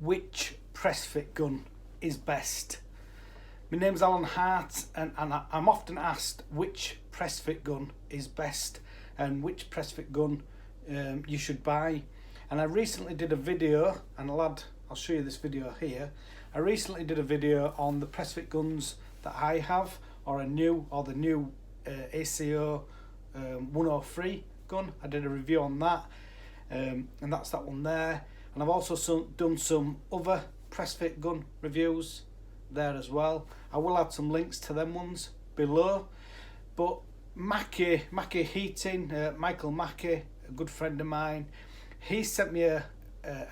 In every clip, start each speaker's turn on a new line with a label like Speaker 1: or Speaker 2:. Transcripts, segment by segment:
Speaker 1: which Pressfit gun is best. My name's Alan Hart, and I'm often asked which Pressfit gun is best and which Pressfit gun you should buy. And I recently did a video, and I'll show you this video here. I recently did a video on the Pressfit guns that I have, the new ACO 103 gun. I did a review on that, and that's that one there. And I've also done some other Pressfit gun reviews there as well. I will add some links to them ones below. But Hilti, Michael Mackey, a good friend of mine, he sent me a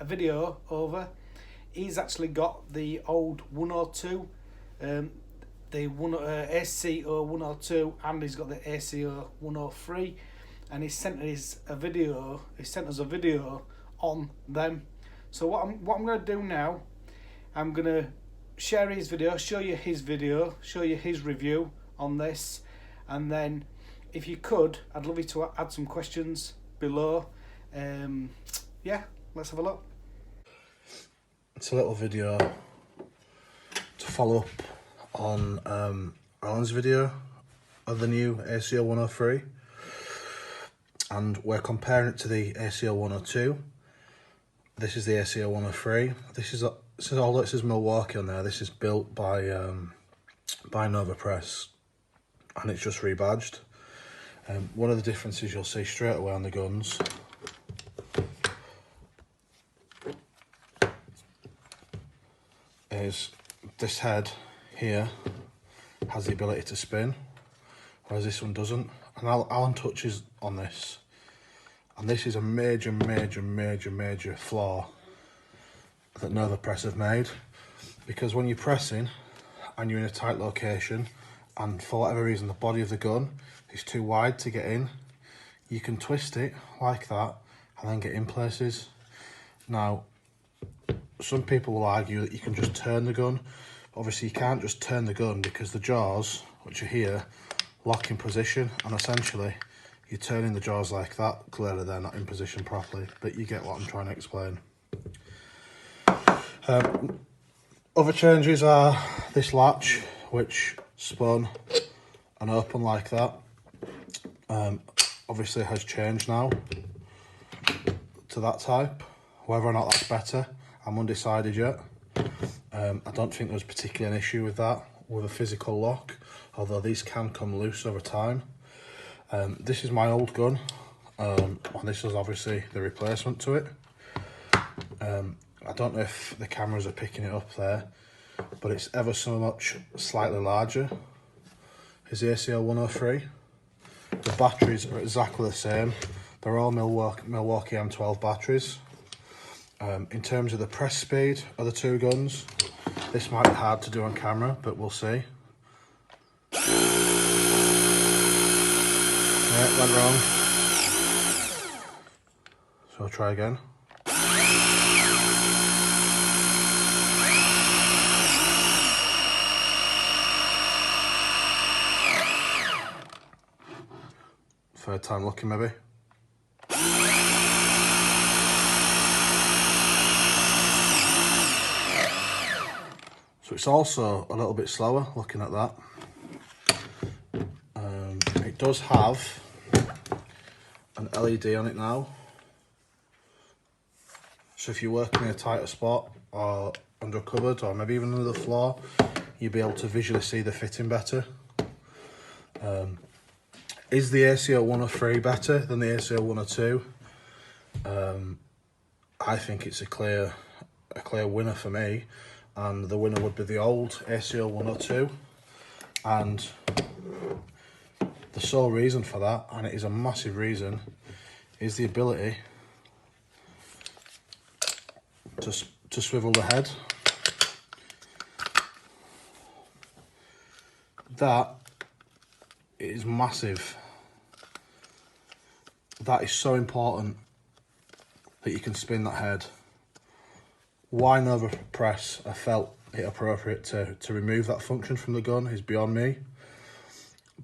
Speaker 1: video over. He's actually got the old 102, the ACO 102, and he's got the ACO 103, and he sent us a video on them. So what I'm going to do now, I'm going to share his video, show you his review on this, and then if you could, I'd love you to add some questions below. Yeah, let's have a look.
Speaker 2: It's a little video to follow up on Alan's video of the new ACO 103, and we're comparing it to the ACO 102. This is the ACO 103. This is although it says Milwaukee on there, this is built by Nova Press, and it's just rebadged. One of the differences you'll see straight away on the guns is this head here has the ability to spin, whereas this one doesn't. And Alan touches on this, and this is a major flaw that Nova Press have made, because when you're pressing and you're in a tight location and for whatever reason the body of the gun is too wide to get in, you can twist it like that and then get in places. Now, some people will argue that you can just turn the gun. Obviously you can't just turn the gun, because the jaws, which are here, lock in position, and essentially you're turning the jaws like that. Clearly they're not in position properly, but you get what I'm trying to explain. Other changes are this latch, which spun and open like that. Obviously has changed now to that type. Whether or not that's better, I'm undecided yet. I don't think there's particularly an issue with that, with a physical lock, although these can come loose over time. This is my old gun, and this is obviously the replacement to it. I don't know if the cameras are picking it up there, but it's ever so much slightly larger. Here's the ACO 103. The batteries are exactly the same. They're all Milwaukee M12 batteries. In terms of the press speed of the two guns, this might be hard to do on camera, but we'll see. Yeah, it went wrong. So I'll try again. Third time lucky maybe. So it's also a little bit slower looking at that. It does have an LED on it now. So if you're working in a tighter spot or under a cupboard or maybe even under the floor, you'll be able to visually see the fitting better. Is the ACO 103 better than the ACO 102? I think it's a clear winner for me, and the winner would be the old ACO 102. And the sole reason for that, and it is a massive reason, is the ability to swivel the head. That is massive. That is so important, that you can spin that head. Why Nova Press have felt it appropriate to remove that function from the gun is beyond me,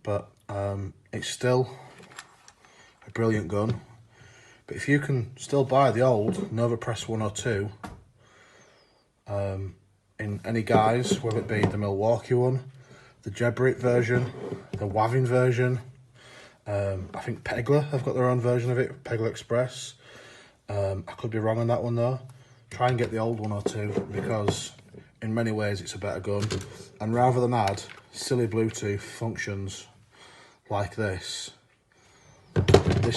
Speaker 2: but it's still a brilliant gun. But if you can still buy the old Nova Press 102, in any guise, whether it be the Milwaukee one, the Jebrit version, the Wavin version. I think Pegler have got their own version of it, Pegler Express. I could be wrong on that one though. Try and get the old one or two, because in many ways it's a better gun. And rather than add silly Bluetooth functions like this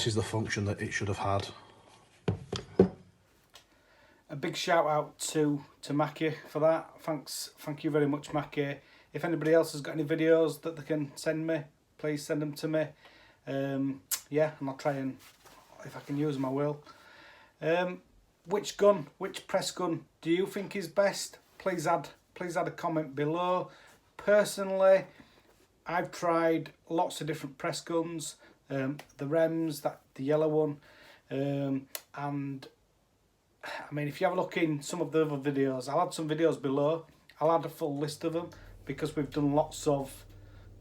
Speaker 2: is the function that it should have had.
Speaker 1: A big shout out to Mackie for that. Thank you very much, Mackie. If anybody else has got any videos that they can send me, please send them to me. Yeah, and I'll try and, if I can use them, I will. Which press gun do you think is best? Please add a comment below. Personally, I've tried lots of different press guns. The Rems, the yellow one, and I mean, if you have a look in some of the other videos, I'll add some videos below. I'll add a full list of them because we've done lots of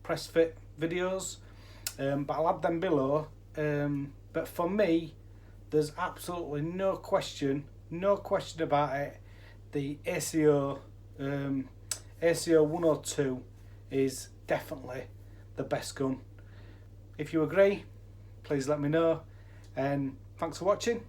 Speaker 1: Pressfit videos, but I'll add them below. But for me, there's absolutely no question about it. The ACO 102 is definitely the best gun. If you agree, please let me know, and thanks for watching.